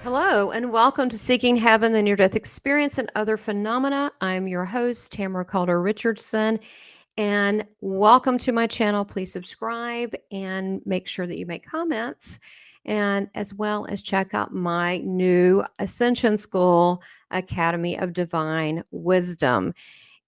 Hello, and welcome to Seeking Heaven, the Near Death Experience, and Other Phenomena. I'm your host, Tamara Caulder Richardson, and welcome to my channel. Please subscribe and make sure that you make comments, and as well as check out my new Ascension School Academy of Divine Wisdom.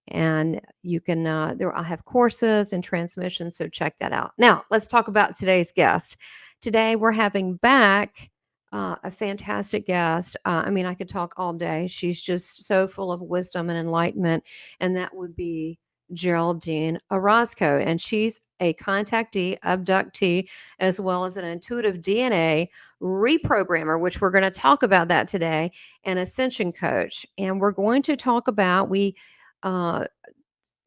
And you can, I'll have courses and transmissions, so check that out. Now, let's talk about today's guest. Today, we're having back a fantastic guest. I could talk all day. She's just so full of wisdom and enlightenment, and that would be Geraldine Orozco. And she's a contactee, abductee, as well as an intuitive DNA reprogrammer, which we're going to talk about that today, and ascension coach. And we're going to talk about uh,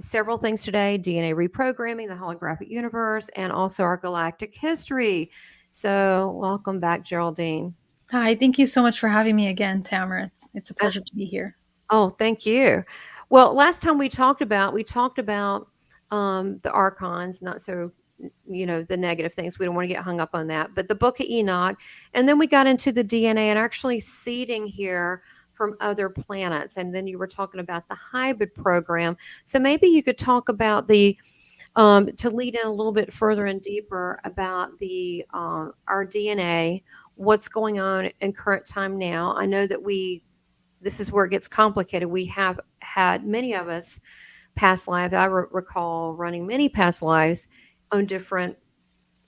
several things today: DNA reprogramming, the holographic universe, and also our galactic history. So, welcome back, Geraldine. Hi, thank you so much for having me again, Tamara. It's a Uh, pleasure to be here. oh, thank you. Well, last time we talked about the archons, not so the negative things. We don't want to get hung up on that. But the Book of Enoch, and then we got into the DNA and actually seeding here from other planets. And then you were talking about the hybrid program. So maybe you could talk about the to lead in a little bit further and deeper about the our DNA, what's going on in current time now. I know that we this is where it gets complicated. We have had many of us past lives. I recall running many past lives on different,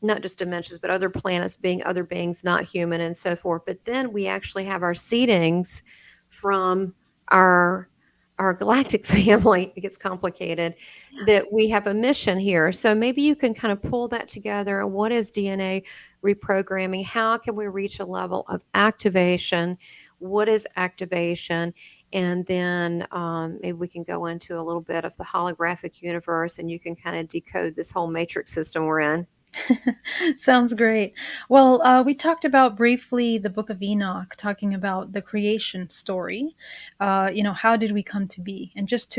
not just dimensions, but other planets, being other beings, not human, and so forth. But then we actually have our seedings from our our galactic family. It gets complicated. That we have a mission here. So maybe you can kind of pull that together. What is DNA reprogramming? How can we reach a level of activation? What is activation? And then maybe we can go into a little bit of the holographic universe, and you can kind of decode this whole matrix system we're in. Sounds great. Well, we talked about briefly the Book of Enoch, talking about the creation story. How did we come to be? And just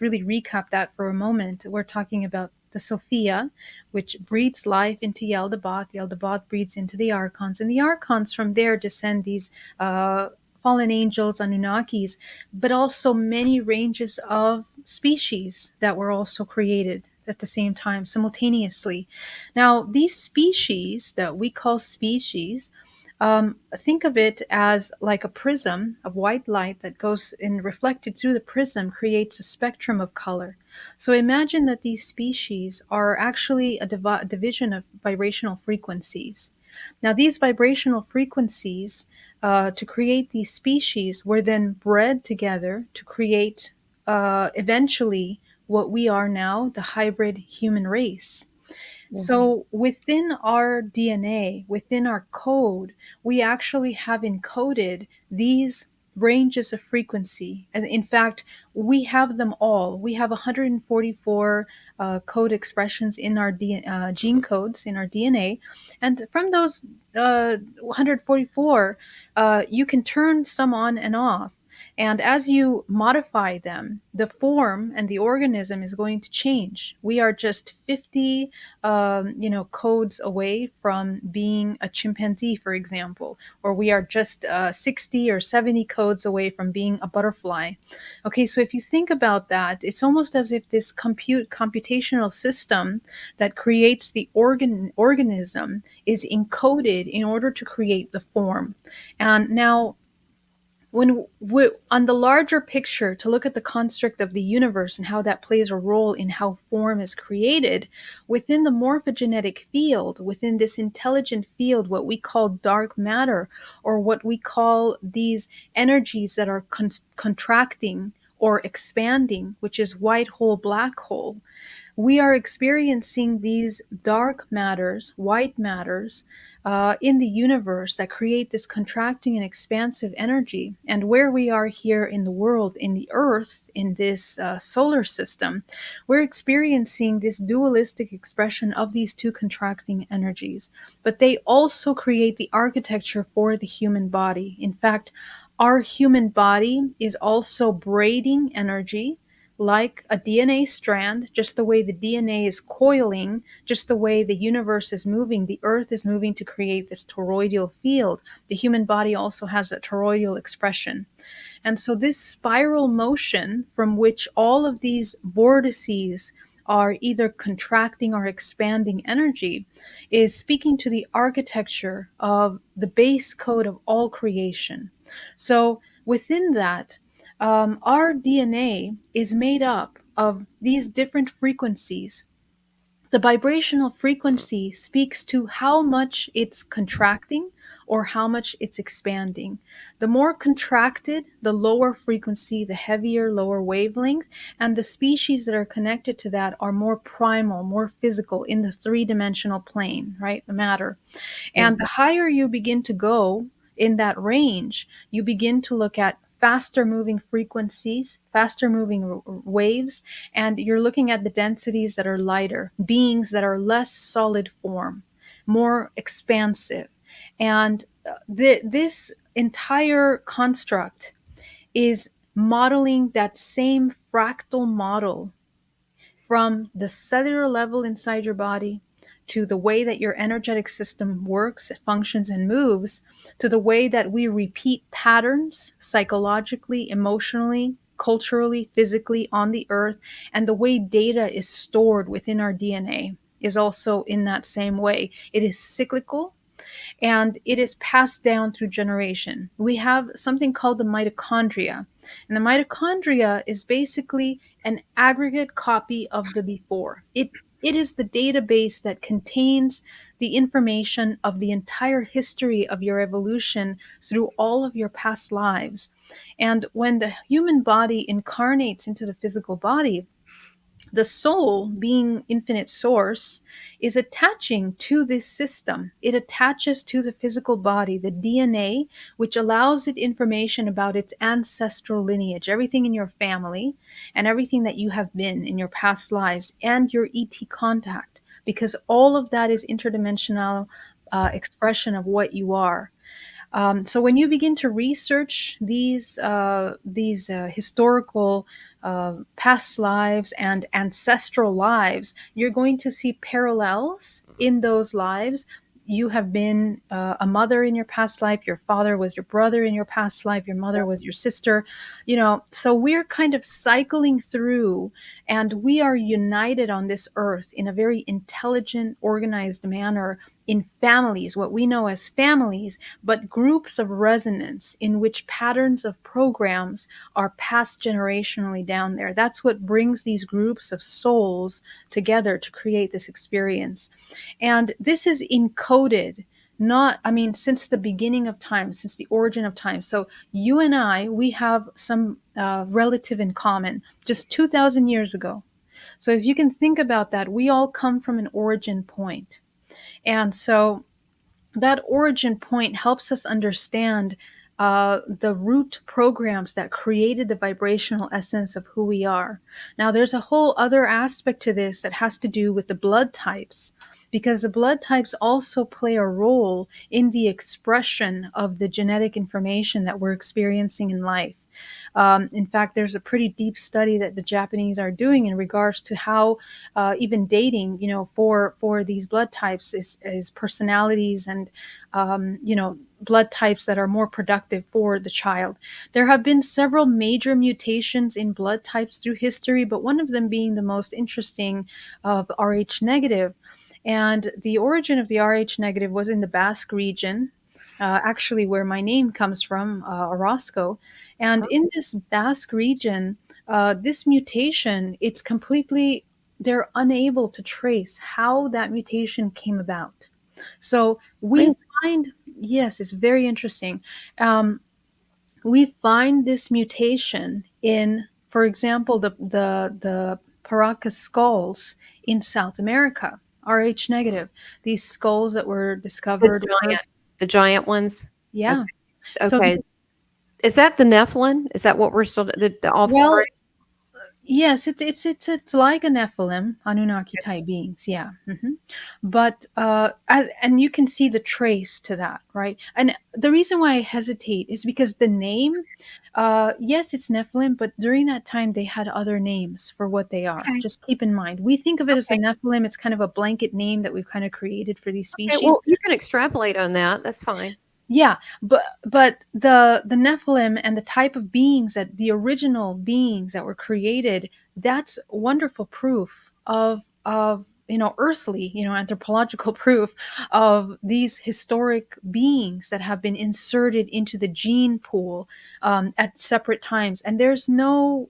really recap that for a moment, we're talking about the Sophia, which breathes life into Yaldabaoth. Yaldabaoth breathes into the Archons, and the Archons from there descend these fallen angels, Anunnakis, but also many ranges of species that were also created at the same time, simultaneously. Now, these species that we call species, think of it as like a prism of white light that goes and reflected through the prism creates a spectrum of color. So imagine that these species are actually a division of vibrational frequencies. Now, these vibrational frequencies, to create these species, were then bred together to create eventually what we are now, the hybrid human race. Yes. So within our DNA, within our code, we actually have encoded these ranges of frequency. And in fact, we have them all. We have 144 code expressions in our gene codes in our DNA. And from those 144, you can turn some on and off. And as you modify them, the form and the organism is going to change. We are just 50 codes away from being a chimpanzee, for example, or we are just 60 or 70 codes away from being a butterfly. Okay, so if you think about that, it's almost as if this computational system that creates the organism is encoded in order to create the form. And now when we, on the larger picture, to look at the construct of the universe and how that plays a role in how form is created, within the morphogenetic field, within this intelligent field, what we call dark matter, or what we call these energies that are contracting or expanding, which is white hole, black hole, we are experiencing these dark matters, white matters, in the universe that create this contracting and expansive energy. And where we are here in the world, in the earth, in this solar system, we're experiencing this dualistic expression of these two contracting energies. But they also create the architecture for the human body. In fact, our human body is also braiding energy like a DNA strand, just the way the DNA is coiling, just the way the universe is moving, the earth is moving to create this toroidal field. The human body also has that toroidal expression. And so, this spiral motion from which all of these vortices are either contracting or expanding energy is speaking to the architecture of the base code of all creation. So, within that, our DNA is made up of these different frequencies. The vibrational frequency speaks to how much it's contracting or how much it's expanding. The more contracted, the lower frequency, the heavier, lower wavelength, and the species that are connected to that are more primal, more physical in the three-dimensional plane, right? The matter. Mm. And the higher you begin to go in that range, you begin to look at faster moving frequencies, faster moving waves, and you're looking at the densities that are lighter, beings that are less solid form, more expansive. And this entire construct is modeling that same fractal model from the cellular level inside your body to the way that your energetic system works, functions, and moves, to the way that we repeat patterns psychologically, emotionally, culturally, physically on the earth, and the way data is stored within our DNA is also in that same way. It is cyclical and it is passed down through generation. We have something called the mitochondria. And the mitochondria is basically an aggregate copy of the before. It is the database that contains the information of the entire history of your evolution through all of your past lives. And when the human body incarnates into the physical body, the soul, being infinite source, is attaching to this system. It attaches to the physical body, the DNA, which allows it information about its ancestral lineage, everything in your family and everything that you have been in your past lives, and your ET contact, because all of that is interdimensional expression of what you are. So when you begin to research these historical past lives and ancestral lives, you're going to see parallels in those lives. You have been a mother in your past life. Your father was your brother in your past life. Your mother was your sister. So we're kind of cycling through, and we are united on this earth in a very intelligent, organized manner in families, what we know as families, but groups of resonance in which patterns of programs are passed generationally down there. That's what brings these groups of souls together to create this experience. And this is encoded not, I mean, since the beginning of time, since the origin of time. So you and I, we have some relative in common just 2,000 years ago. So if you can think about that, we all come from an origin point. And so that origin point helps us understand the root programs that created the vibrational essence of who we are. Now, there's a whole other aspect to this that has to do with the blood types, because the blood types also play a role in the expression of the genetic information that we're experiencing in life. In fact, there's a pretty deep study that the Japanese are doing in regards to how even dating, for these blood types is personalities and blood types that are more productive for the child. There have been several major mutations in blood types through history, but one of them being the most interesting of Rh negative. And the origin of the Rh negative was in the Basque region, actually where my name comes from, Orozco. And in this Basque region, this mutation, it's completely, they're unable to trace how that mutation came about. So we Really? find, yes, it's very interesting. Um, we find this mutation in, for example, the Paracas skulls in South America, Rh negative. These skulls that were The discovered, giant ones. Okay. yeah. So Okay. Is that the Nephilim? Is that what we're still the well, offspring? Yes, it's like a Nephilim, Anunnaki type beings, yeah. But and you can see the trace to that, right? And the reason why I hesitate is because the name, yes, it's Nephilim, but during that time they had other names for what they are. Okay. Just keep in mind, we think of it as a Okay. Nephilim. It's kind of a blanket name that we've kind of created for these Okay. species. Well, you can extrapolate on that. That's fine. Yeah, but the Nephilim and the type of beings, that the original beings that were created, that's wonderful proof of earthly, anthropological proof of these historic beings that have been inserted into the gene pool at separate times, and there's no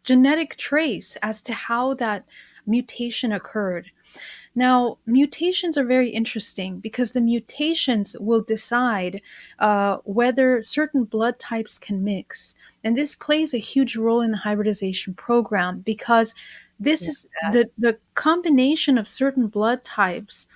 genetic trace as to how that mutation occurred. Now, mutations are very interesting because the mutations will decide whether certain blood types can mix. And this plays a huge role in the hybridization program because this Yeah. is the combination of certain blood types.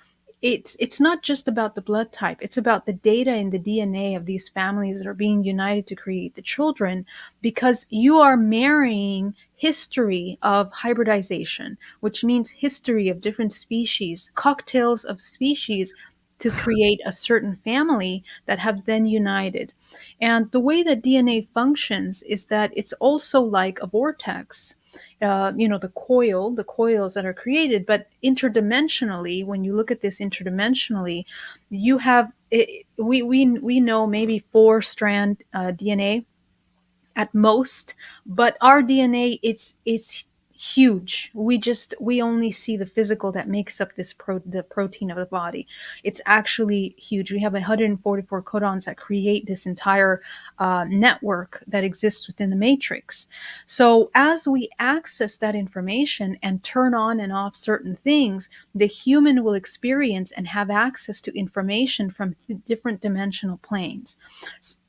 It's not just about the blood type. It's about the data in the DNA of these families that are being united to create the children, because you are marrying history of hybridization, which means history of different species, cocktails of species, to create a certain family that have then united. And the way that DNA functions is that it's also like a vortex. The coils that are created, but interdimensionally, when you look at this interdimensionally, you have we know maybe four strand DNA at most, but our DNA, it's huge. We only see the physical that makes up the protein of the body. It's actually huge. We have 144 codons that create this entire network that exists within the matrix. So as we access that information and turn on and off certain things, the human will experience and have access to information from different dimensional planes.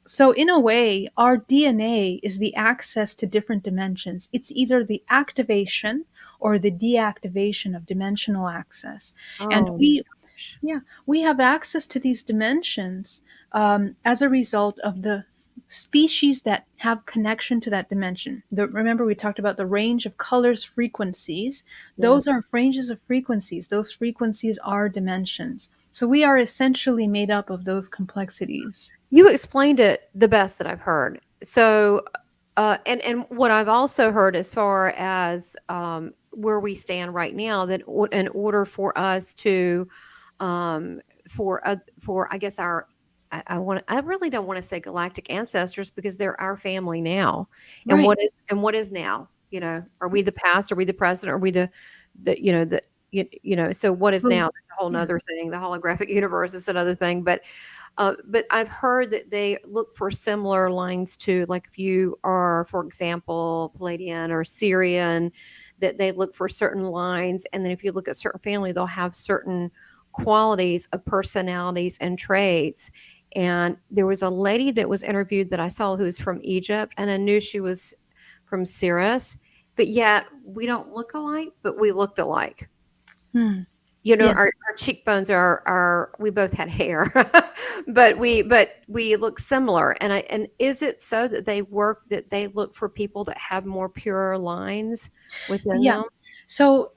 So, in a way, our DNA is the access to different dimensions. It's either the activation or the deactivation of dimensional access. And Oh, yeah, we have access to these dimensions as a result of the species that have connection to that dimension. Remember, we talked about the range of colors, frequencies. Those yes. are ranges of frequencies. Those frequencies are dimensions. So we are essentially made up of those complexities. You explained it the best that I've heard. So, and what I've also heard as far as where we stand right now, that in order for us to, for I guess our, I really don't want to say galactic ancestors because they're our family now. And Right. what is now? Are we the past? Are we the present? Are we the you know the so what is now? Well, That's a whole yeah. nother thing. The holographic universe is another thing, but I've heard that they look for similar lines to, like, if you are, for example, Palladian or Syrian, that they look for certain lines. And then if you look at certain family, they'll have certain qualities of personalities and traits. And there was a lady that was interviewed that I saw who was from Egypt, and I knew she was from Cirrus, but yet we don't look alike, but we looked alike. Hmm. Yeah. Our cheekbones are we both had hair, but we look similar. And is it so that they look for people that have more pure lines within Yeah. them? So,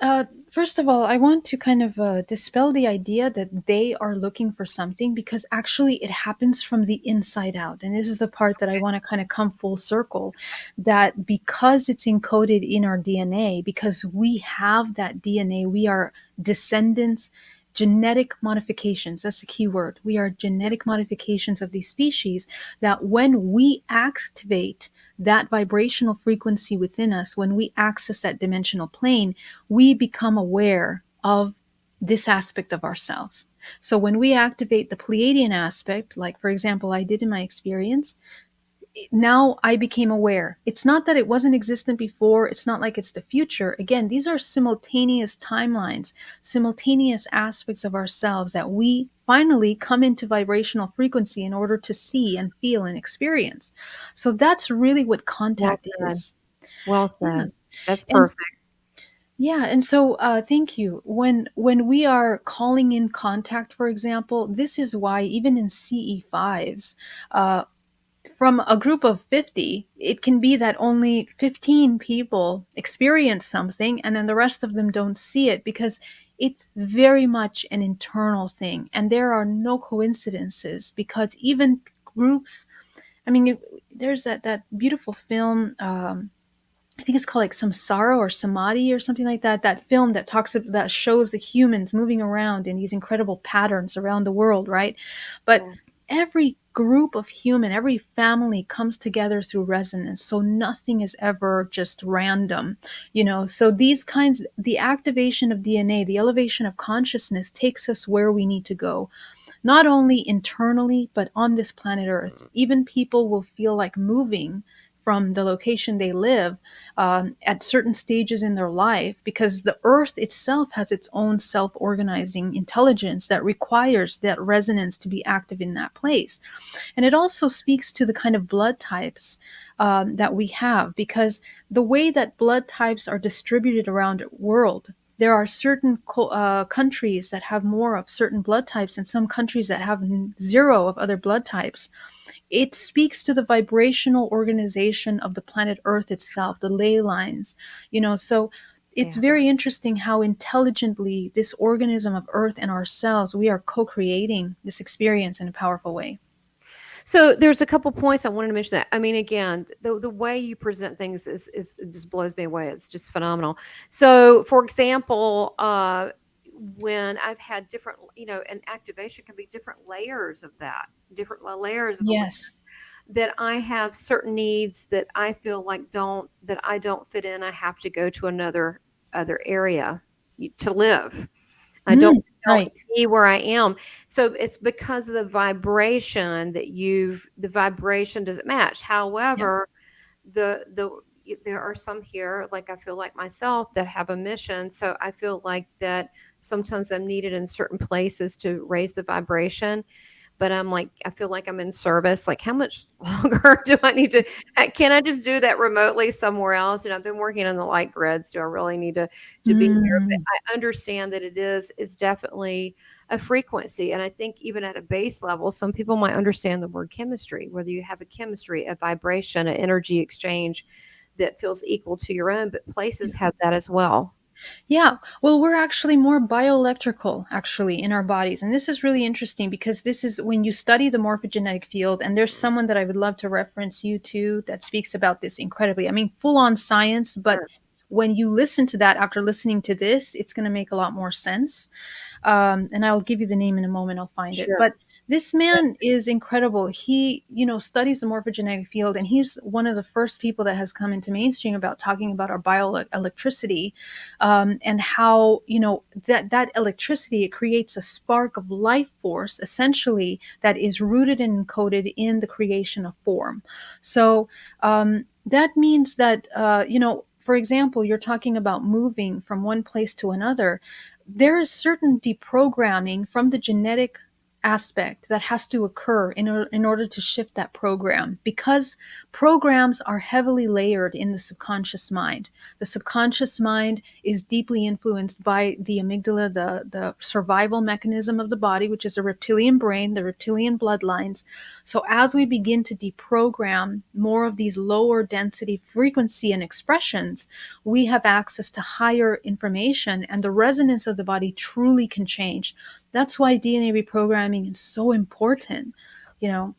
first of all, I want to kind of dispel the idea that they are looking for something, because actually it happens from the inside out. And this is the part that I want to kind of come full circle, that because it's encoded in our DNA, because we have that DNA, we are descendants, genetic modifications. That's the key word. We are genetic modifications of these species, that when we activate that vibrational frequency within us, when we access that dimensional plane, we become aware of this aspect of ourselves. So when we activate the Pleiadian aspect, like for example, I did in my experience, now I became aware. It's not that it wasn't existent before, it's not like it's the future. Again, these are simultaneous timelines, simultaneous aspects of ourselves that we finally come into vibrational frequency in order to see and feel and experience. So that's really what Well contact said. is. Well Yeah. said. That's And perfect. yeah, and so thank you. When we are calling in contact, for example, this is why even in CE5s, from a group of 50, it can be that only 15 people experience something and then the rest of them don't see it because it's very much an internal thing. And there are no coincidences because even groups, I mean, there's that beautiful film. I think it's called like Samsara or Samadhi or something like that. That film that shows the humans moving around in these incredible patterns around the world, right? But Yeah. every group of human, every family comes together through resonance. So nothing is ever just random, you know. So these kinds, the activation of DNA, the elevation of consciousness takes us where we need to go, not only internally, but on this planet Earth. Even people will feel like moving from the location they live at certain stages in their life because the Earth itself has its own self organizing intelligence that requires that resonance to be active in that place. And it also speaks to the kind of blood types that we have because the way that blood types are distributed around the world, there are certain countries that have more of certain blood types and some countries that have zero of other blood types. It speaks to the vibrational organization of the planet Earth itself, the ley lines, you know. So it's Yeah. very interesting how intelligently this organism of Earth and ourselves, we are co-creating this experience in a powerful way. So there's a couple points I wanted to mention that. I mean, again, the way you present things is it just blows me away. It's just phenomenal. So, for example, when I've had different, an activation can be different layers of that, different layers of Yes. that I have certain needs that I feel like that I don't fit in. I have to go to another other area to live. I don't feel Right. be where I am. So it's because of the vibration doesn't match. Yep. However, the there are some here, like I feel like myself, that have a mission. So I feel like that sometimes I'm needed in certain places to raise the vibration, but I'm like, I feel like I'm in service. Like, how much longer do I need to? Can I just do that remotely somewhere else? I've been working on the light grids. Do I really need to be here? But Mm. I understand that it is definitely a frequency, and I think even at a base level, some people might understand the word chemistry. Whether you have a chemistry, a vibration, an energy exchange that feels equal to your own, but places have that as well. Yeah, well, we're actually more bioelectrical, actually, in our bodies. And this is really interesting because this is when you study the morphogenetic field, and there's someone that I would love to reference you to that speaks about this incredibly. I mean, full on science, but Sure, when you listen to that after listening to this, it's going to make a lot more sense. And I'll give you the name in a moment. I'll find it. sure. But this man is incredible. He, studies the morphogenetic field, and he's one of the first people that has come into mainstream about talking about our bioelectricity, and how that electricity, it creates a spark of life force, essentially, that is rooted and encoded in the creation of form. So that means that for example, you're talking about moving from one place to another. There is certain deprogramming from the genetic aspect that has to occur in order to shift that program, because programs are heavily layered in the subconscious mind. The subconscious mind is deeply influenced by the amygdala, the survival mechanism of the body, which is a reptilian brain, the reptilian bloodlines. So as we begin to deprogram more of these lower density frequency and expressions, we have access to higher information, and the resonance of the body truly can change. That's why DNA reprogramming is so important, you know.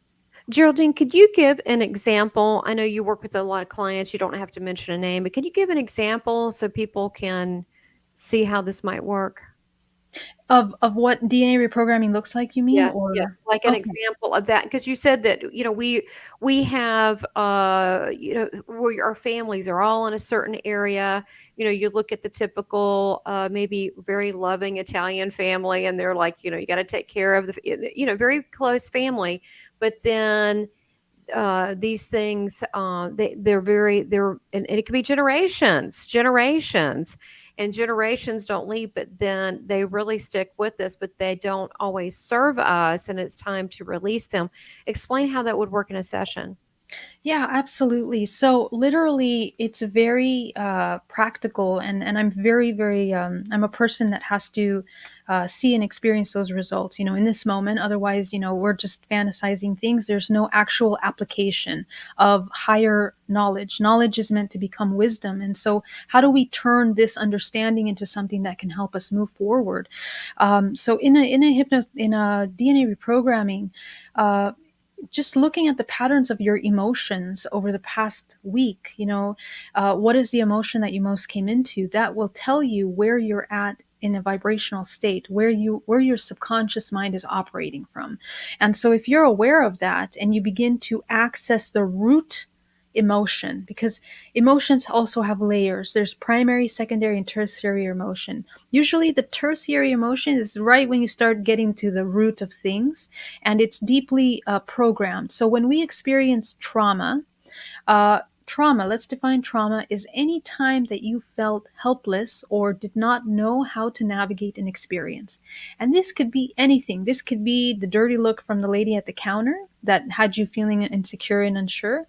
Geraldine, could you give an example? I know you work with a lot of clients. You don't have to mention a name, but can you give an example so people can see how this might work? Of what DNA reprogramming looks like, you mean? Yeah, yeah, Or like an okay. example of that, because you said that, we have, where our families are all in a certain area. You look at the typical, maybe very loving Italian family, and they're like, you got to take care of very close family, but then these things and it can be generations, and generations don't leave, but then they really stick with us, but they don't always serve us, and it's time to release them. Explain how that would work in a session. Yeah, absolutely. So literally, it's very practical, and I'm very, very, I'm a person that has to see and experience those results, in this moment. Otherwise, we're just fantasizing things. There's no actual application of higher knowledge. Knowledge is meant to become wisdom. And so how do we turn this understanding into something that can help us move forward? So in a DNA reprogramming, uh, just looking at the patterns of your emotions over the past week, what is the emotion that you most came into? That will tell you where you're at in a vibrational state, where your subconscious mind is operating from. And so if you're aware of that and you begin to access the root emotion, because emotions also have layers. There's primary, secondary, and tertiary emotion. Usually the tertiary emotion is right when you start getting to the root of things, and it's deeply programmed. So when we experience trauma, trauma, let's define trauma, is any time that you felt helpless or did not know how to navigate an experience. And this could be anything. This could be the dirty look from the lady at the counter that had you feeling insecure and unsure,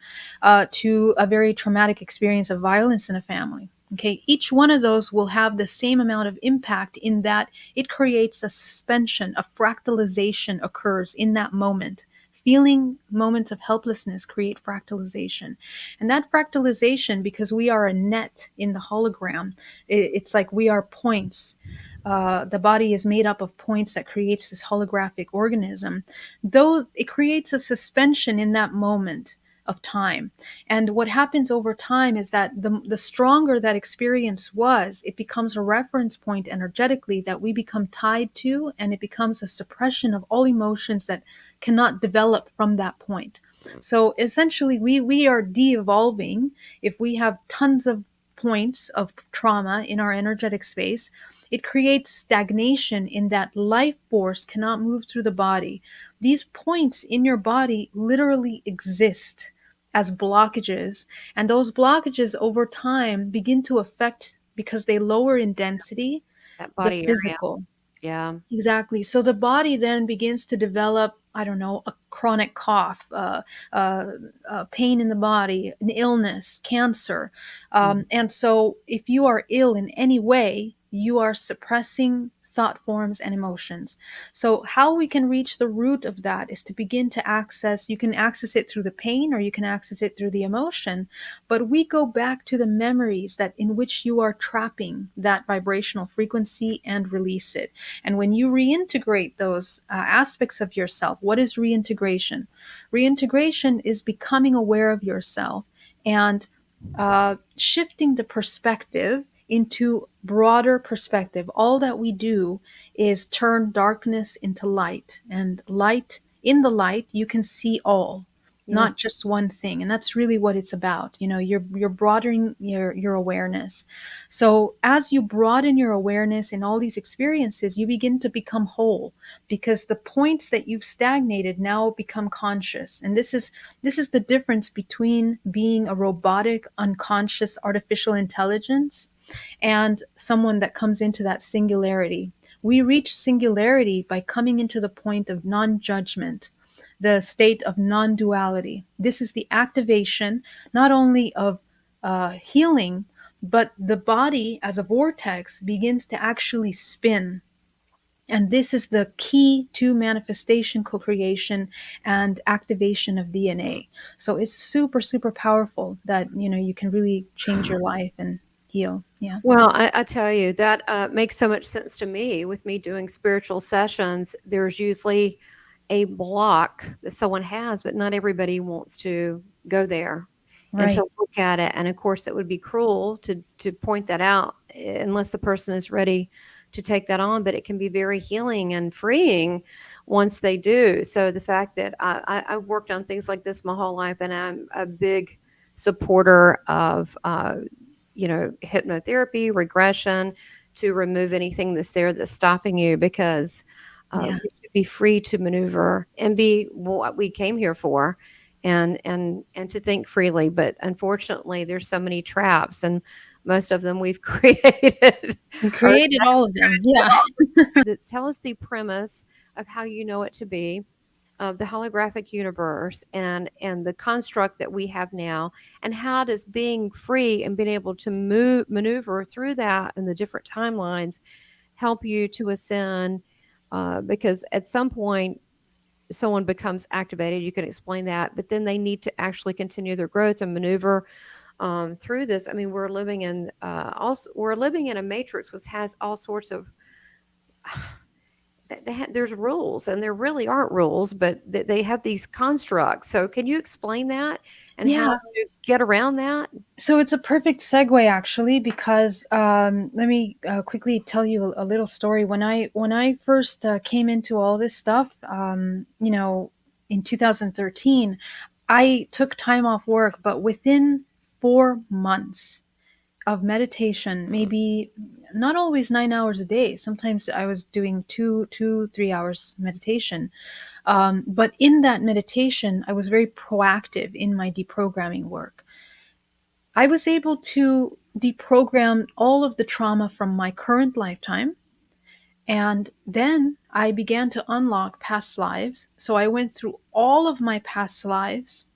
to a very traumatic experience of violence in a family. Okay, each one of those will have the same amount of impact in that it creates a suspension, a fractalization occurs in that moment. Feeling moments of helplessness create fractalization. And that fractalization, because we are a net in the hologram, it's like we are points. The body is made up of points that creates this holographic organism. Though it creates a suspension in that moment of time. And what happens over time is that the stronger that experience was, it becomes a reference point energetically that we become tied to, and it becomes a suppression of all emotions that cannot develop from that point. So essentially, we are de-evolving if we have tons of points of trauma in our energetic space. It creates stagnation in that life force cannot move through the body. These points in your body literally exist as blockages, and those blockages over time begin to affect, because they lower in density, That the body area. physical. Yeah. Exactly. So the body then begins to develop, I don't know, a chronic cough, pain in the body, an illness, cancer. Mm. And so if you are ill in any way, you are suppressing thought forms and emotions. So how we can reach the root of that is to begin to access, you can access it through the pain or you can access it through the emotion, but we go back to the memories that in which you are trapping that vibrational frequency and release it. And when you reintegrate those aspects of yourself, what is reintegration? Reintegration is becoming aware of yourself and shifting the perspective into broader perspective. All that we do is turn darkness into light, and light, in the light you can see all, Yes. not just one thing. And that's really what it's about. You're broadening your awareness. So as you broaden your awareness in all these experiences, you begin to become whole, because the points that you've stagnated now become conscious. And this is the difference between being a robotic, unconscious artificial intelligence and someone that comes into that singularity. We reach singularity by coming into the point of non-judgment, the state of non-duality. This is the activation not only of healing, but the body as a vortex begins to actually spin. And this is the key to manifestation, co creation, and activation of DNA. So it's super, super powerful that, you can really change your life and heal. Yeah. Well, I tell you, that makes so much sense to me. With me doing spiritual sessions, there's usually a block that someone has, but not everybody wants to go there and to Right. look at it. And of course, it would be cruel to point that out unless the person is ready to take that on. But it can be very healing and freeing once they do. So the fact that I've worked on things like this my whole life, and I'm a big supporter of hypnotherapy, regression, to remove anything that's there that's stopping you, because Yeah. we should be free to maneuver and be what we came here for, and to think freely. But unfortunately, there's so many traps, and most of them we've created. We Or created all of them. Yeah. tell us the premise of how you know it to be, of the holographic universe and the construct that we have now, and how does being free and being able to maneuver through that and the different timelines help you to ascend, because at some point someone becomes activated, you can explain that, but then they need to actually continue their growth and maneuver through this. I mean, we're living in a matrix which has all sorts of there's rules, and there really aren't rules, but they have these constructs. So can you explain that and how Yeah. to get around that? So it's a perfect segue actually, because let me quickly tell you a little story. When I first came into all this stuff, in 2013, I took time off work, but within 4 months of meditation, maybe not always 9 hours a day. Sometimes I was doing 3 hours meditation. But in that meditation, I was very proactive in my deprogramming work. I was able to deprogram all of the trauma from my current lifetime. And then I began to unlock past lives. So I went through all of my past lives.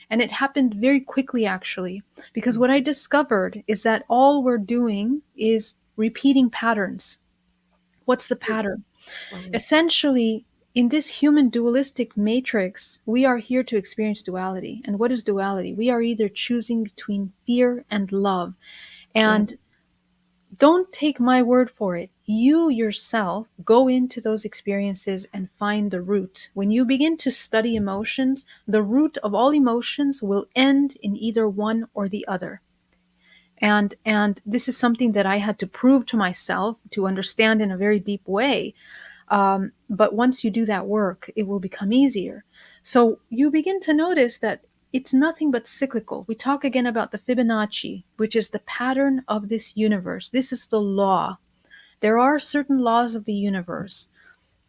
And it happened very quickly, actually, because what I discovered is that all we're doing is repeating patterns. What's the pattern? Right. Essentially, in this human dualistic matrix, we are here to experience duality. And what is duality? We are either choosing between fear and love. Yeah. And don't take my word for it. You yourself go into those experiences and find the root. When you begin to study emotions, the root of all emotions will end in either one or the other. And this is something that I had to prove to myself to understand in a very deep way. But once you do that work, it will become easier. So you begin to notice that it's nothing but cyclical. We talk again about the Fibonacci, which is the pattern of this universe. This is the law. There are certain laws of the universe.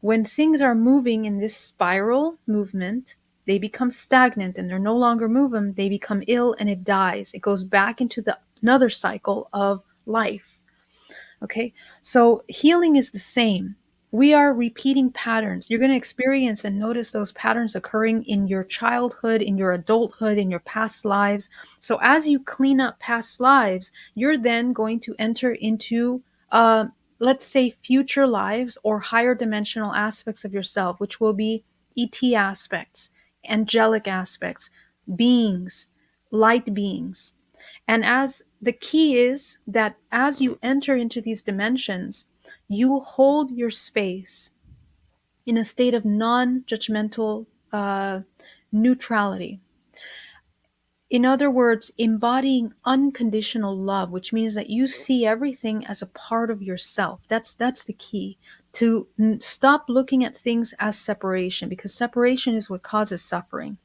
When things are moving in this spiral movement, they become stagnant and they're no longer moving. They become ill and it dies. It goes back into another cycle of life. Okay, so healing is the same. We are repeating patterns. You're going to experience and notice those patterns occurring in your childhood, in your adulthood, in your past lives. So as you clean up past lives, you're then going to enter into, let's say, future lives or higher dimensional aspects of yourself, which will be ET aspects, angelic aspects, beings, light beings. And as the key is that as you enter into these dimensions, you hold your space in a state of non judgmental neutrality. In other words, embodying unconditional love, which means that you see everything as a part of yourself. That's the key. To stop looking at things as separation, because separation is what causes suffering.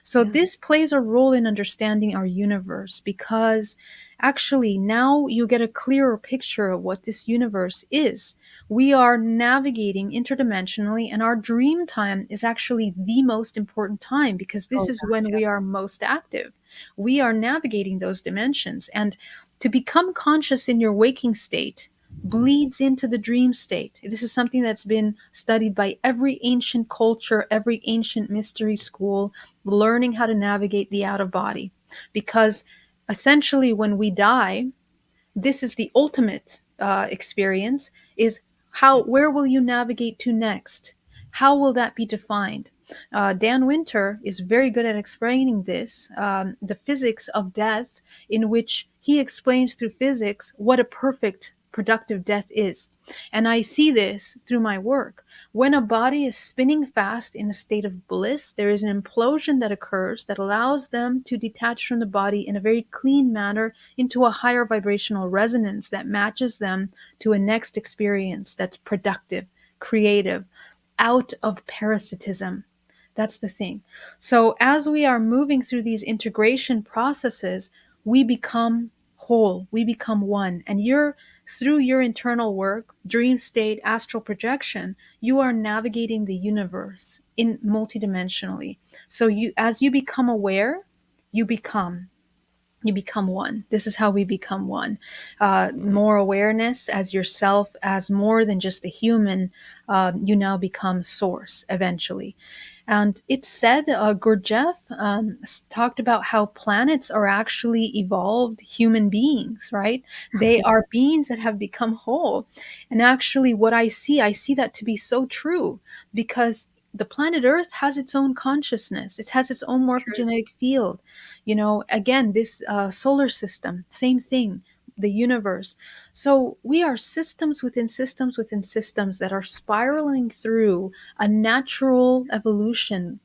So Yeah. this plays a role in understanding our universe, because actually now you get a clearer picture of what this universe is. We are navigating interdimensionally, and our dream time is actually the most important time, because this Oh is gosh, when yeah. we are most active. We are navigating those dimensions. And to become conscious in your waking state bleeds into the dream state. This is something that's been studied by every ancient culture, every ancient mystery school, learning how to navigate the out of body. Because essentially, when we die, this is the ultimate experience, is where will you navigate to next? How will that be defined? Dan Winter is very good at explaining this, the physics of death, in which he explains through physics what a perfect productive death is. And I see this through my work. When a body is spinning fast in a state of bliss, there is an implosion that occurs that allows them to detach from the body in a very clean manner into a higher vibrational resonance that matches them to a next experience that's productive, creative, out of parasitism. That's the thing. So as we are moving through these integration processes, we become whole, we become one. And you're through your internal work, dream state, astral projection, you are navigating the universe in multidimensionally. So as you become aware, you become one. This is how we become one. More awareness as yourself, as more than just a human. You now become source eventually. And it said, Gurdjieff talked about how planets are actually evolved human beings, right? They are beings that have become whole. And actually, what I see that to be so true, because the planet Earth has its own consciousness. It has its own It's true. morphogenetic field. You know, again, this solar system, same thing, the universe. So we are systems within systems within systems that are spiraling through a natural evolution.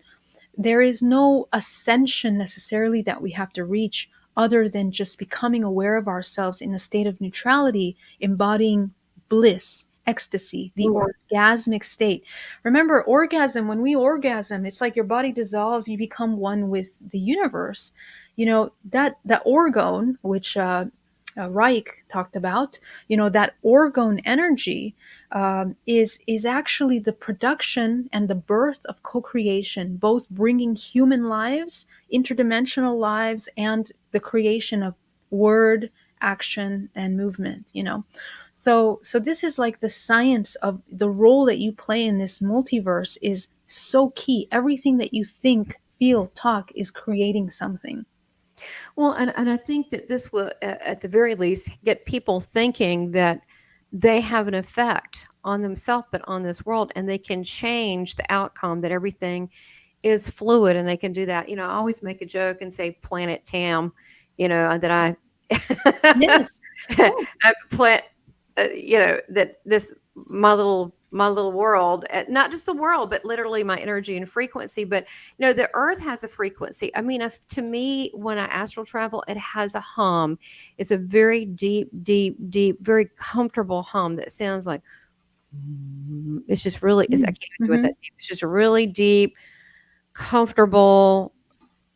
There is no ascension necessarily that we have to reach other than just becoming aware of ourselves in a state of neutrality, embodying bliss, ecstasy, the Mm. orgasmic state. Remember, orgasm, when we orgasm, it's like your body dissolves, you become one with the universe. You know, that orgone, which Reich talked about, you know, that orgone energy is actually the production and the birth of co-creation, both bringing human lives, interdimensional lives, and the creation of word, action, and movement. You know, so this is like the science of the role that you play in this multiverse is so key. Everything that you think, feel, talk is creating something. Well, and I think that this will, at the very least, get people thinking that they have an effect on themselves, but on this world, and they can change the outcome, that everything is fluid and they can do that. I always make a joke and say Planet Tam, that Yes, yes, I plant, that this my little world, not just the world, but literally my energy and frequency. But the earth has a frequency. I mean, if, to me, when I astral travel, it has a hum. It's a very deep, deep, deep, very comfortable hum that sounds like, it's just really, I can't even do it mm-hmm. that deep. It's just a really deep, comfortable,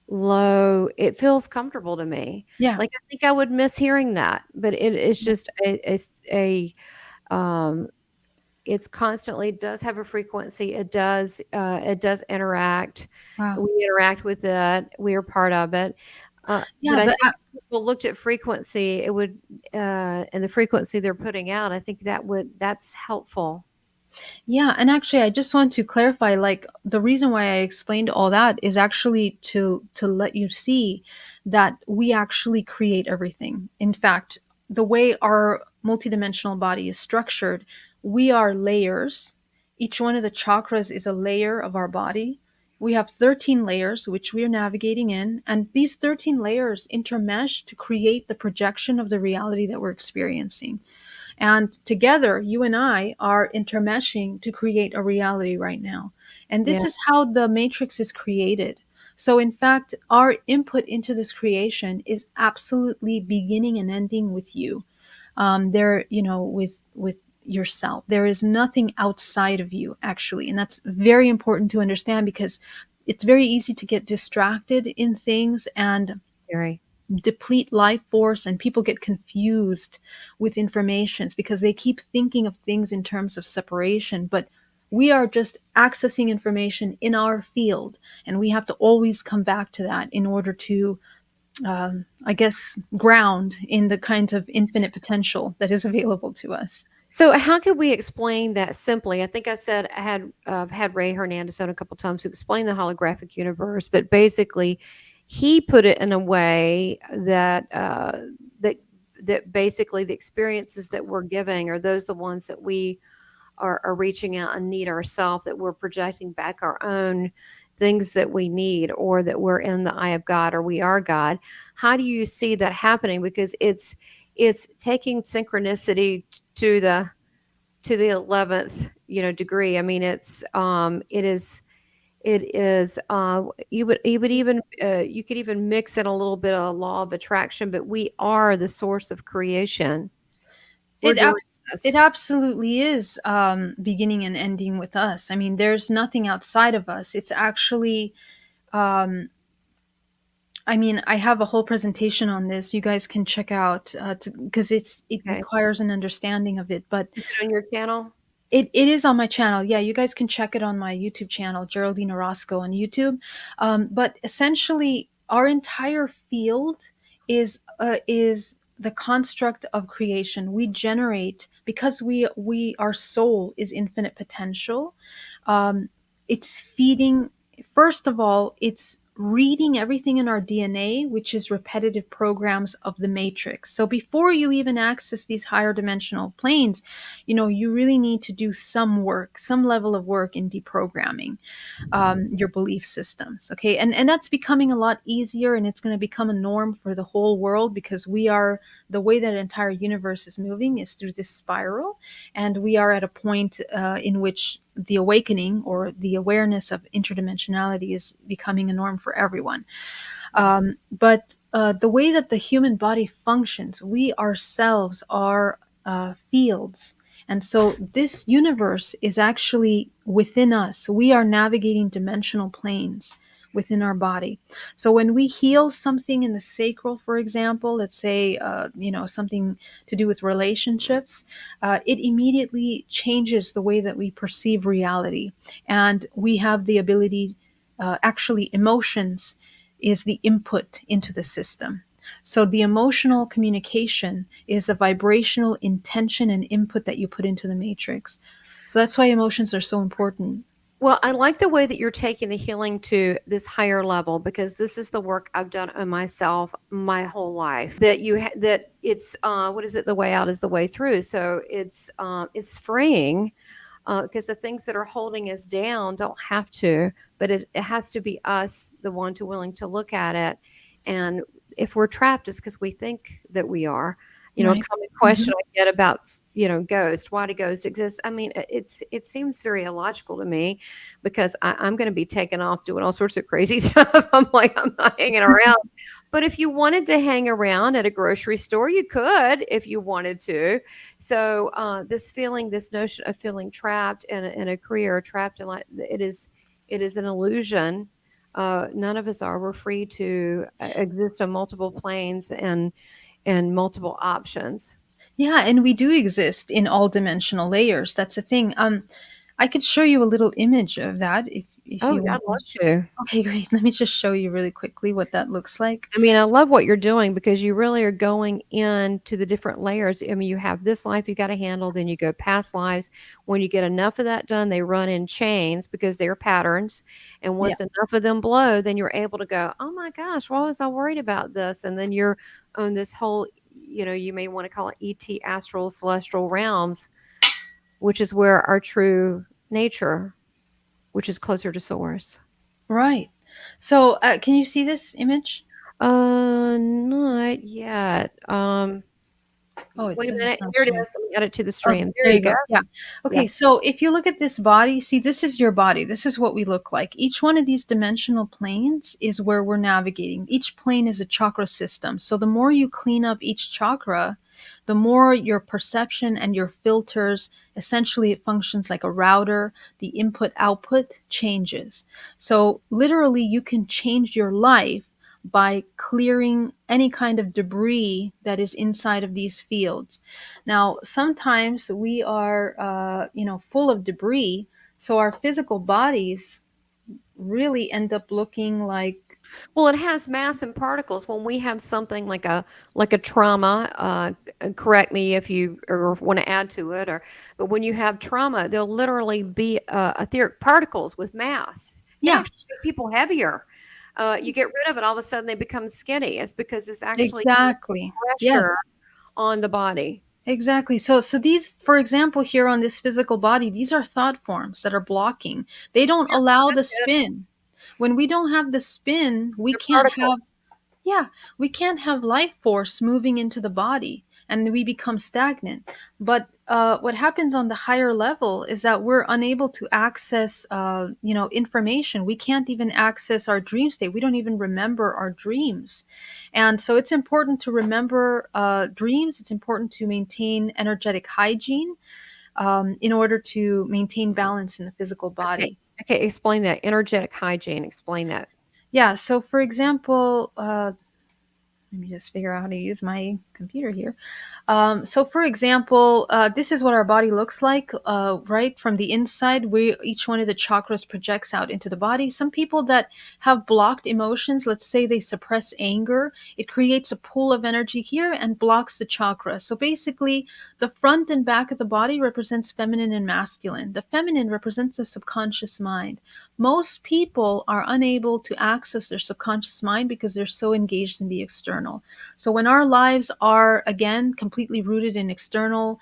low. It feels comfortable to me. Yeah. Like, I think I would miss hearing that, but it's just um it's constantly, it does have a frequency. It does interact. Wow. We interact with it. We are part of it. But Yeah, I but think if people looked at frequency, it would, and the frequency they're putting out, I think that's helpful. yeah, and actually I just want to clarify, like, the reason why I explained all that is actually to let you see that we actually create everything. In fact, the way our multidimensional body is structured, we are layers. Each one of the chakras is a layer of our body. We have 13 layers which we are navigating in, and these 13 layers intermesh to create the projection of the reality that we're experiencing. And together, you and I are intermeshing to create a reality right now. And this Yeah, is how the matrix is created. So, in fact, our input into this creation is absolutely beginning and ending with you. There, you know, with yourself. There is nothing outside of you, actually, and that's very important to understand because it's very easy to get distracted in things and very. deplete life force, and people get confused with informations because they keep thinking of things in terms of separation. But we are just accessing information in our field, and we have to always come back to that in order to, I guess, ground in the kinds of infinite potential that is available to us. So how could we explain that simply? I think I said I've had Ray Hernandez on a couple times to explain the holographic universe, but basically, he put it in a way that that basically the experiences that we're giving are those the ones that we are reaching out and need ourselves, that we're projecting back our own things that we need, or that we're in the eye of God, or we are God. How do you see that happening? Because it's taking synchronicity to the 11th degree. I mean, it is you would even you could even mix in a little bit of law of attraction, but we are the source of creation. We're It doing it this. absolutely is beginning and ending with us. I mean, there's nothing outside of us. It's actually, um, I mean, I have a whole presentation on this. You guys can check out because it Okay. requires an understanding of it. But Is it on your channel? it is on my channel. Yeah, you guys can check it on my YouTube channel, Geraldine Orozco on YouTube. But essentially, our entire field is the construct of creation. We generate because we our soul is infinite potential. Um, it's feeding. First of all, it's reading everything in our DNA, which is repetitive programs of the matrix. So before you even access these higher dimensional planes, you really need to do some work, some level of work in deprogramming your belief systems. Okay. And that's becoming a lot easier, and it's going to become a norm for the whole world, because the way that entire universe is moving is through this spiral. And we are at a point in which the awakening or the awareness of interdimensionality is becoming a norm for everyone. But the way that the human body functions, we ourselves are fields. And so this universe is actually within us. We are navigating dimensional planes within our body. So when we heal something in the sacral, for example, let's say, something to do with relationships, it immediately changes the way that we perceive reality. And we have the ability, actually, emotions is the input into the system. So the emotional communication is the vibrational intention and input that you put into the matrix. So that's why emotions are so important. Well, I like the way that you're taking the healing to this higher level, because this is the work I've done on myself my whole life. That that it's what is it? The way out is the way through. So it's freeing, because the things that are holding us down don't have to, but it has to be us, the one to willing to look at it. And if we're trapped, it's because we think that we are. A Right. common Hmm. question I get about, ghosts. Why do ghosts exist? I mean, it seems very illogical to me, because I'm going to be taken off doing all sorts of crazy stuff. I'm like, I'm not hanging around. But if you wanted to hang around at a grocery store, you could if you wanted to. So this notion of feeling trapped in a career, trapped in like it is an illusion. None of us are. We're free to exist on multiple planes and multiple options. Yeah, and we do exist in all dimensional layers. That's the thing. I could show you a little image of that if Oh, you I'd want. love to. Okay, great. Let me just show you really quickly what that looks like. I mean, I love what you're doing, because you really are going into the different layers. I mean, you have this life you got to handle, then you go past lives. When you get enough of that done, they run in chains because they're patterns. And Yeah. once enough of them blow, then you're able to go, oh my gosh, why was I worried about this? And then you're on this whole, you may want to call it ET, astral, celestial realms, which is where our true nature, which is closer to source. Right. So, can you see this image? Not yet. Oh, it Wait a says minute. it's not Here it showing. is. Let me add it to the Okay, stream. There there you you go. go. Yeah. Yeah. Okay, so if you look at this body, see, this is your body. This is what we look like. Each one of these dimensional planes is where we're navigating. Each plane is a chakra system. So the more you clean up each chakra, the more your perception and your filters, essentially, it functions like a router. The input output changes. So literally, you can change your life by clearing any kind of debris that is inside of these fields. Now, sometimes we are, full of debris, so our physical bodies really end up looking like, Well, it has mass and particles. When we have something like a trauma, correct me if you or want to add to it, but when you have trauma, there'll literally be etheric particles with mass. It can yeah, actually make people heavier. You get rid of it, all of a sudden they become skinny. It's because it's actually exactly. pressure Yes, on the body. exactly. So these, for example, here on this physical body, these are thought forms that are blocking. They don't allow the That's it. spin. When we don't have the spin, we They're can't particles. have. Yeah, we can't have life force moving into the body and we become stagnant. But what happens on the higher level is that we're unable to access, information. We can't even access our dream state. We don't even remember our dreams. And so it's important to remember dreams. It's important to maintain energetic hygiene in order to maintain balance in the physical Okay. body. Okay. Explain that. Energetic hygiene. Explain that. Yeah, so for example, let me just figure out how to use my computer here. So, for example, this is what our body looks like, right? From the inside, each one of the chakras projects out into the body. Some people that have blocked emotions, let's say they suppress anger, it creates a pool of energy here and blocks the chakra. So basically, the front and back of the body represents feminine and masculine. The feminine represents the subconscious mind. Most people are unable to access their subconscious mind because they're so engaged in the external. So when our lives are, again, completely rooted in external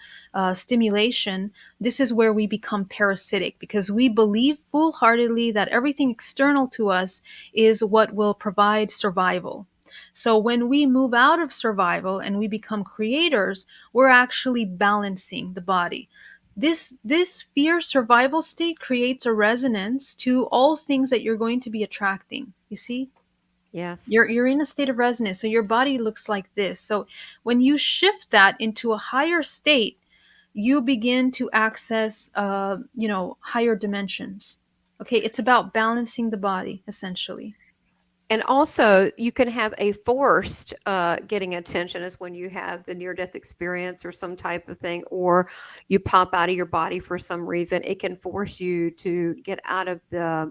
stimulation, this is where we become parasitic because we believe full-heartedly that everything external to us is what will provide survival. So when we move out of survival and we become creators, we're actually balancing the body. This fear survival state creates a resonance to all things that you're going to be attracting. You see? Yes. You're in a state of resonance, so your body looks like this. So when you shift that into a higher state, you begin to access higher dimensions. Okay, it's about balancing the body essentially. And also, you can have a forced getting attention is when you have the near death experience or some type of thing, or you pop out of your body for some reason. It can force you to get out of the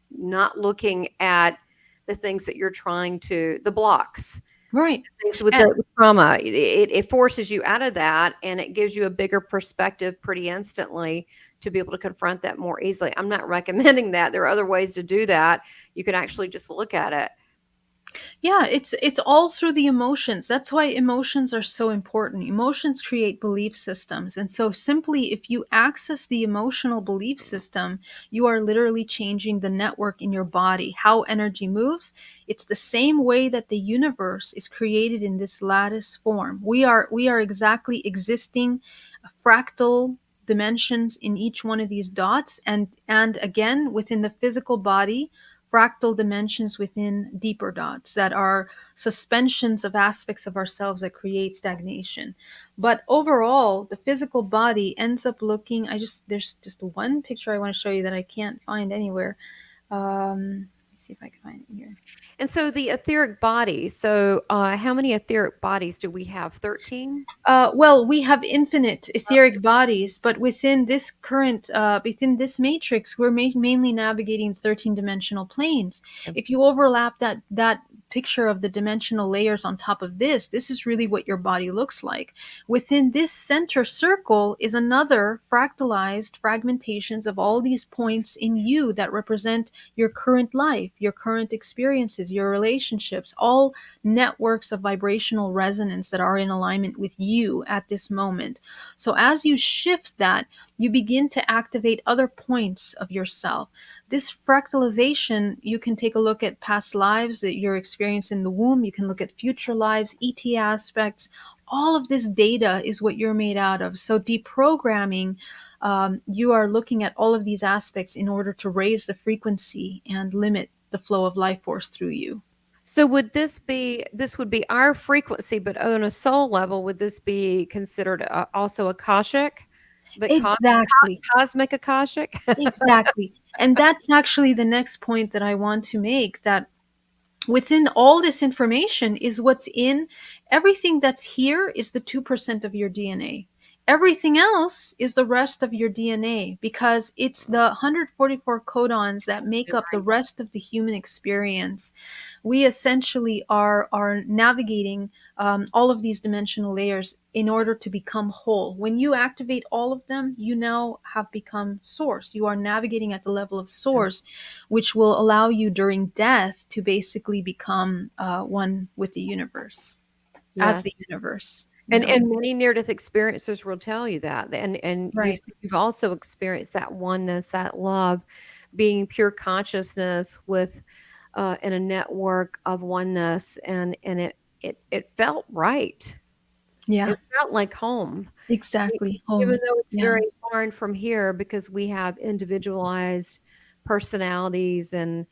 not looking at the things that you're trying to, the blocks, Right. things with And the trauma. It forces you out of that and it gives you a bigger perspective pretty instantly to be able to confront that more easily. I'm not recommending that. There are other ways to do that. You can actually just look at it. yeah, it's all through the emotions. That's why emotions are so important. Emotions create belief systems. And so simply if you access the emotional belief system, you are literally changing the network in your body, how energy moves. It's the same way that the universe is created in this lattice form. We are exactly existing fractal dimensions in each one of these dots, and again within the physical body, fractal dimensions within deeper dots that are suspensions of aspects of ourselves that create stagnation. But overall, the physical body ends up looking, there's just one picture I want to show you that I can't find anywhere. Let's see if I can find it here. And so the etheric body. So how many etheric bodies do we have? 13? Well, we have infinite etheric bodies, but within this matrix, we're mainly navigating 13-dimensional planes. If you overlap that picture of the dimensional layers on top of this is really what your body looks like. Within this center circle is another fractalized fragmentations of all these points in you that represent your current life, your current experiences, your relationships, all networks of vibrational resonance that are in alignment with you at this moment. So as you shift that, you begin to activate other points of yourself. This fractalization, you can take a look at past lives that you're experiencing in the womb. You can look at future lives, ET aspects. All of this data is what you're made out of. So deprogramming, you are looking at all of these aspects in order to raise the frequency and limit the flow of life force through you. So this would be our frequency, but on a soul level, would this be considered also Akashic, but Exactly. cosmic Akashic? Exactly. And that's actually the next point that I want to make, that within all this information is what's in everything that's here is the 2% of your DNA. Everything else is the rest of your DNA because it's the 144 codons that make up the rest of the human experience. We essentially are navigating all of these dimensional layers in order to become whole. When you activate all of them, you now have become source. You are navigating at the level of source, which will allow you during death to basically become one with the universe, as Yes. the universe. And many near death experiencers will tell you that. And Right. you've also experienced that oneness, that love, being pure consciousness with in a network of oneness, and it felt right. Yeah. It felt like home. E Exactly. Even Home. though it's Yeah. very foreign from here because we have individualized personalities and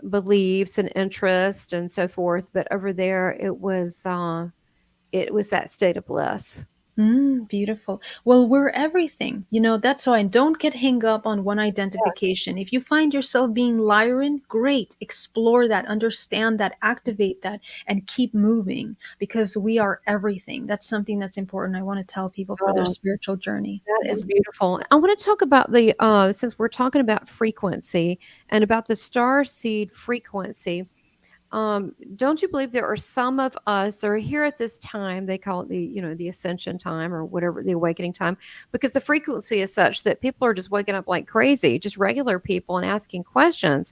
beliefs and interest and so forth, but over there it was that state of bliss. Beautiful. Well, we're everything. That's why don't get hung up on one identification. If you find yourself being Lyran, great. Explore that, understand that, activate that, and keep moving because we are everything. That's something that's important. I want to tell people for their Oh, spiritual journey. that Yeah. is beautiful. I want to talk about the since we're talking about frequency and about the star seed frequency. Don't you believe there are some of us that are here at this time? They call it the ascension time or whatever, the awakening time, because the frequency is such that people are just waking up like crazy, just regular people, and asking questions.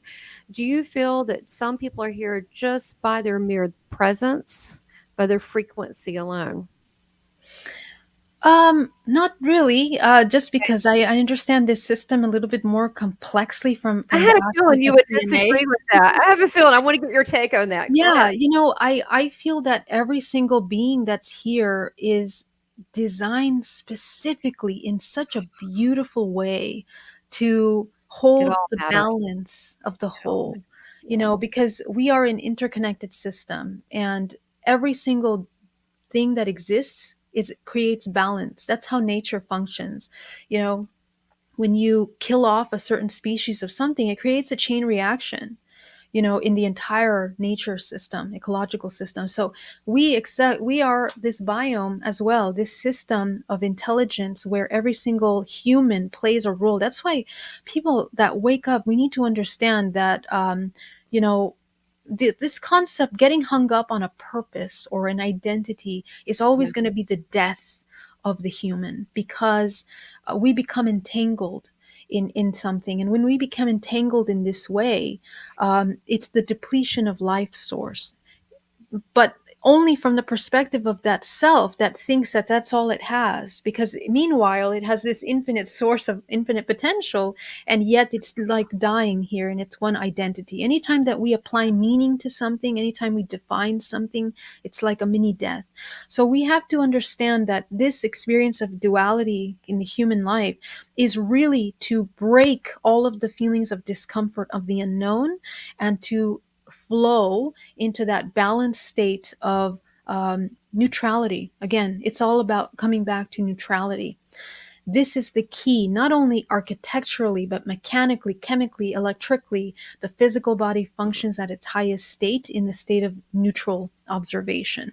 Do you feel that some people are here just by their mere presence, by their frequency alone? Not really. Just because I understand this system a little bit more complexly from I from had the a feeling aspect you of would DNA. disagree with that. I have a feeling. I want to get your take on that. Go ahead. Yeah, I feel that every single being that's here is designed specifically in such a beautiful way to It hold all the matters. balance of the It all whole. matters. Yeah. Because we are an interconnected system, and every single thing that exists is creates balance. That's how nature functions. You know, when you kill off a certain species of something, it creates a chain reaction, in the entire nature system, ecological system. So we are this biome as well, this system of intelligence where every single human plays a role. That's why people that wake up, we need to understand that, you know, this concept getting hung up on a purpose or an identity is always going to Yes. be the death of the human, because we become entangled in something, and when we become entangled in this way, it's the depletion of life source, but only from the perspective of that self that thinks that that's all it has, because meanwhile it has this infinite source of infinite potential, and yet it's like dying here in its one identity. Anytime that we apply meaning to something, anytime we define something, it's like a mini death. So we have to understand that this experience of duality in the human life is really to break all of the feelings of discomfort of the unknown, and to flow into that balanced state of neutrality. Again, it's all about coming back to neutrality. This is the key, not only architecturally, but mechanically, chemically, electrically. The physical body functions at its highest state in the state of neutral observation.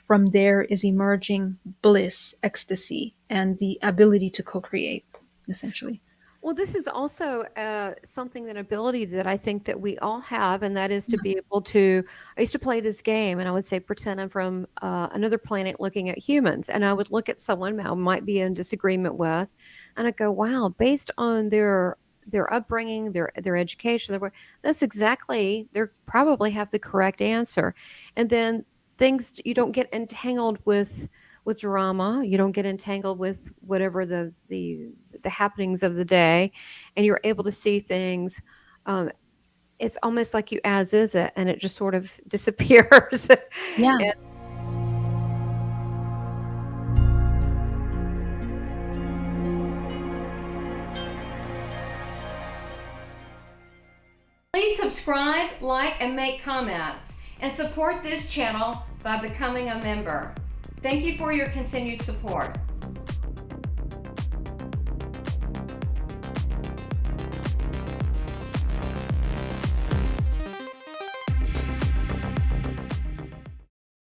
From there is emerging bliss, ecstasy, and the ability to co create, essentially. Well, this is also something, an ability that I think that we all have, and that is to be able to. I used to play this game, and I would say, pretend I'm from another planet looking at humans, and I would look at someone I might be in disagreement with, and I go, "Wow, based on their upbringing, their education, that's exactly they probably have the correct answer," and then things you don't get entangled with drama. You don't get entangled with whatever the happenings of the day, and you're able to see things. Um, it's almost like you as is it, and it just sort of disappears. Yeah. And please subscribe, like, and make comments, and support this channel by becoming a member. Thank you for your continued support.